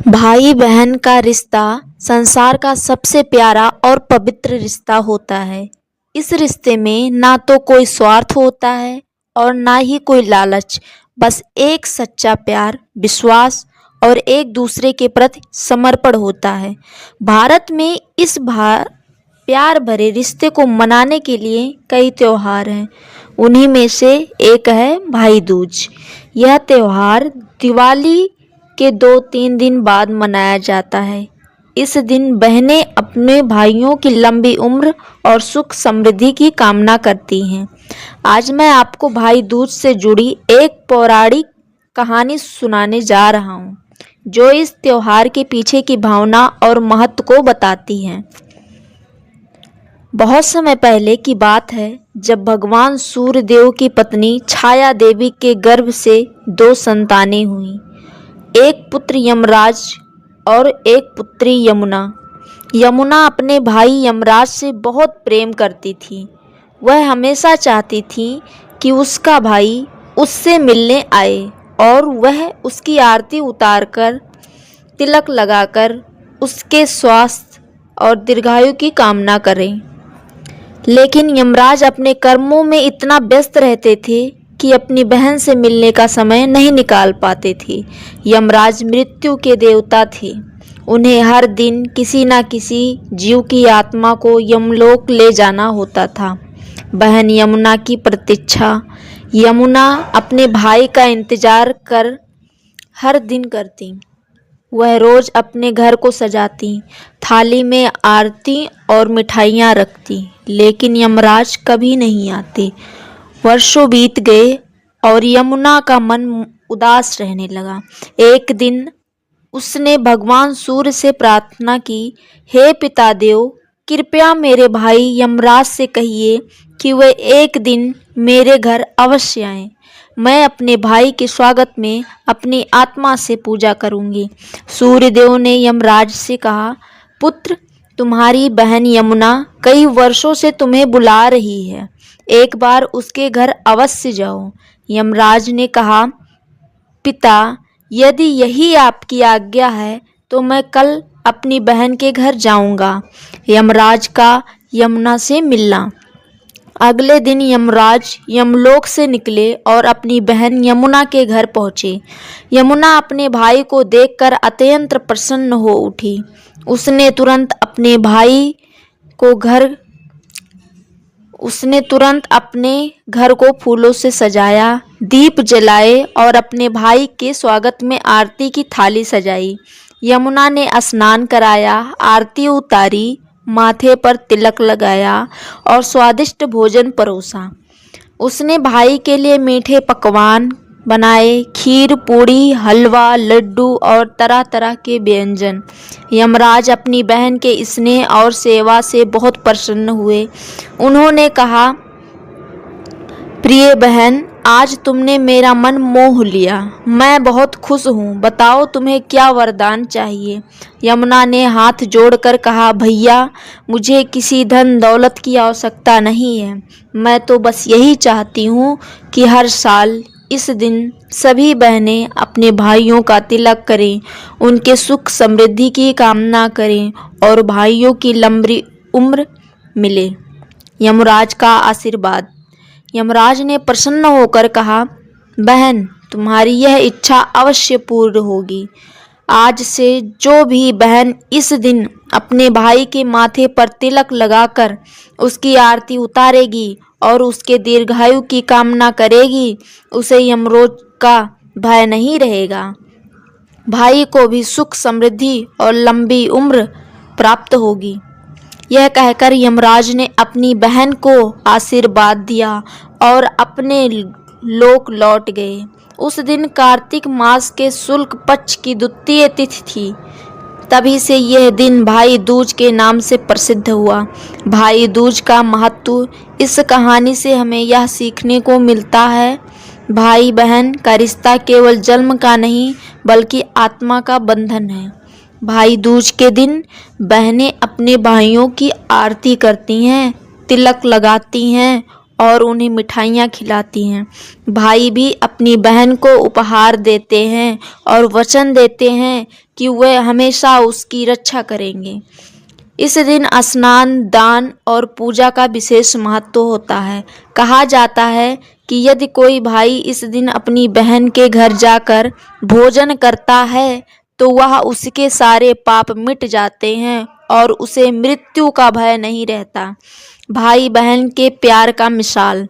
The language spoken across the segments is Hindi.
भाई बहन का रिश्ता संसार का सबसे प्यारा और पवित्र रिश्ता होता है। इस रिश्ते में ना तो कोई स्वार्थ होता है और ना ही कोई लालच, बस एक सच्चा प्यार, विश्वास और एक दूसरे के प्रति समर्पण होता है। भारत में इस प्यार भरे रिश्ते को मनाने के लिए कई त्योहार हैं। उन्हीं में से एक है भाई दूज। यह त्योहार दिवाली के 2-3 दिन बाद मनाया जाता है। इस दिन बहनें अपने भाइयों की लंबी उम्र और सुख समृद्धि की कामना करती हैं। आज मैं आपको भाई दूज से जुड़ी एक पौराणिक कहानी सुनाने जा रहा हूँ, जो इस त्योहार के पीछे की भावना और महत्व को बताती है। बहुत समय पहले की बात है, जब भगवान सूर्य देव की पत्नी छाया देवी के गर्भ से 2 संतानें हुईं। एक पुत्र यमराज और एक पुत्री यमुना। यमुना अपने भाई यमराज से बहुत प्रेम करती थी। वह हमेशा चाहती थी कि उसका भाई उससे मिलने आए और वह उसकी आरती उतारकर, तिलक लगाकर उसके स्वास्थ्य और दीर्घायु की कामना करे। लेकिन यमराज अपने कर्मों में इतना व्यस्त रहते थे कि अपनी बहन से मिलने का समय नहीं निकाल पाते थे। यमराज मृत्यु के देवता थे। उन्हें हर दिन किसी न किसी जीव की आत्मा को यमलोक ले जाना होता था। बहन यमुना की प्रतीक्षा यमुना अपने भाई का इंतजार कर हर दिन करती। वह रोज अपने घर को सजाती, थाली में आरती और मिठाइयाँ रखती, लेकिन यमराज कभी नहीं आते। वर्षों बीत गए और यमुना का मन उदास रहने लगा। एक दिन उसने भगवान सूर्य से प्रार्थना की, हे पिता देव, कृपया मेरे भाई यमराज से कहिए कि वे एक दिन मेरे घर अवश्य आएं। मैं अपने भाई के स्वागत में अपनी आत्मा से पूजा करूंगी। सूर्यदेव ने यमराज से कहा, पुत्र, तुम्हारी बहन यमुना कई वर्षों से तुम्हें बुला रही है। एक बार उसके घर अवश्य जाओ। यमराज ने कहा, पिता, यदि यही आपकी आज्ञा है तो मैं कल अपनी बहन के घर जाऊंगा। यमराज का यमुना से मिलना। अगले दिन यमराज यमलोक से निकले और अपनी बहन यमुना के घर पहुँचे। यमुना अपने भाई को देखकर अत्यंत प्रसन्न हो उठी। उसने तुरंत अपने घर को फूलों से सजाया, दीप जलाए और अपने भाई के स्वागत में आरती की थाली सजाई। यमुना ने स्नान कराया, आरती उतारी, माथे पर तिलक लगाया और स्वादिष्ट भोजन परोसा। उसने भाई के लिए मीठे पकवान बनाए, खीर, पूड़ी, हलवा, लड्डू और तरह तरह के व्यंजन। यमराज अपनी बहन के स्नेह और सेवा से बहुत प्रसन्न हुए। उन्होंने कहा, प्रिय बहन, आज तुमने मेरा मन मोह लिया। मैं बहुत खुश हूँ। बताओ तुम्हें क्या वरदान चाहिए। यमुना ने हाथ जोड़कर कहा, भैया, मुझे किसी धन दौलत की आवश्यकता नहीं है। मैं तो बस यही चाहती हूँ कि हर साल इस दिन सभी बहनें अपने भाइयों का तिलक करें, उनके सुख समृद्धि की कामना करें और भाइयों की लंबी उम्र मिले। यमराज का आशीर्वाद। यमराज ने प्रसन्न होकर कहा, बहन, तुम्हारी यह इच्छा अवश्य पूर्ण होगी। आज से जो भी बहन इस दिन अपने भाई के माथे पर तिलक लगाकर उसकी आरती उतारेगी और उसके दीर्घायु की कामना करेगी, उसे यमराज का भय नहीं रहेगा। भाई को भी सुख समृद्धि और लंबी उम्र प्राप्त होगी। यह कहकर यमराज ने अपनी बहन को आशीर्वाद दिया और अपने लोक लौट गए। उस दिन कार्तिक मास के शुक्ल पक्ष की द्वितीय तिथि थी। तभी से यह दिन भाई दूज के नाम से प्रसिद्ध हुआ। भाई दूज का महत्व। इस कहानी से हमें यह सीखने को मिलता है, भाई बहन का रिश्ता केवल जन्म का नहीं बल्कि आत्मा का बंधन है। भाई दूज के दिन बहनें अपने भाइयों की आरती करती हैं, तिलक लगाती हैं और उन्हें मिठाइयाँ खिलाती हैं। भाई भी अपनी बहन को उपहार देते हैं और वचन देते हैं कि वे हमेशा उसकी रक्षा करेंगे। इस दिन स्नान, दान और पूजा का विशेष महत्व होता है। कहा जाता है कि यदि कोई भाई इस दिन अपनी बहन के घर जाकर भोजन करता है तो वह उसके सारे पाप मिट जाते हैं और उसे मृत्यु का भय नहीं रहता। भाई बहन के प्यार का मिसाल।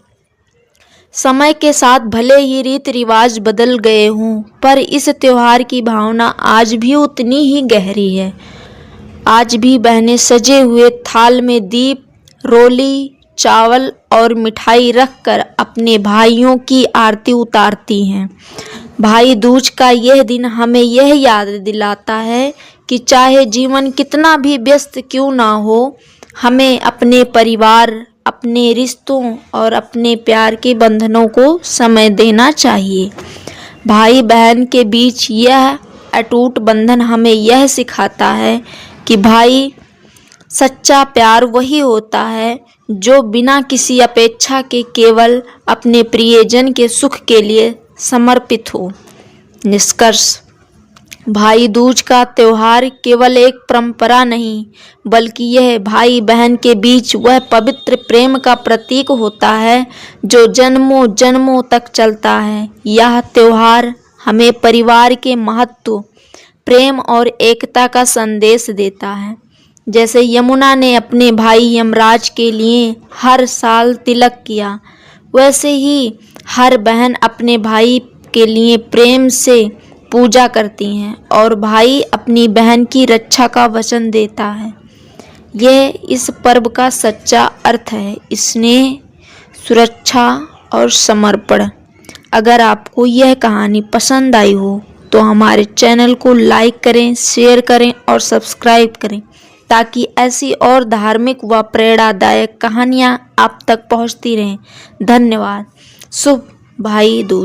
समय के साथ भले ही रीति रिवाज बदल गए हों, पर इस त्योहार की भावना आज भी उतनी ही गहरी है। आज भी बहनें सजे हुए थाल में दीप, रोली, चावल और मिठाई रखकर अपने भाइयों की आरती उतारती हैं। भाई दूज का यह दिन हमें यह याद दिलाता है कि चाहे जीवन कितना भी व्यस्त क्यों ना हो, हमें अपने परिवार, अपने रिश्तों और अपने प्यार के बंधनों को समय देना चाहिए। भाई बहन के बीच यह अटूट बंधन हमें यह सिखाता है कि भाई सच्चा प्यार वही होता है जो बिना किसी अपेक्षा के केवल अपने प्रियजन के सुख के लिए समर्पित हो। निष्कर्ष, भाई दूज का त्योहार केवल एक परंपरा नहीं, बल्कि यह भाई बहन के बीच वह पवित्र प्रेम का प्रतीक होता है जो जन्मों जन्मों तक चलता है। यह त्योहार हमें परिवार के महत्व, प्रेम और एकता का संदेश देता है। जैसे यमुना ने अपने भाई यमराज के लिए हर साल तिलक किया, वैसे ही हर बहन अपने भाई के लिए प्रेम से पूजा करती हैं और भाई अपनी बहन की रक्षा का वचन देता है। यह इस पर्व का सच्चा अर्थ है, स्नेह, सुरक्षा और समर्पण। अगर आपको यह कहानी पसंद आई हो तो हमारे चैनल को लाइक करें, शेयर करें और सब्सक्राइब करें ताकि ऐसी और धार्मिक व प्रेरणादायक कहानियाँ आप तक पहुँचती रहें। धन्यवाद। शुभ भाई दूज।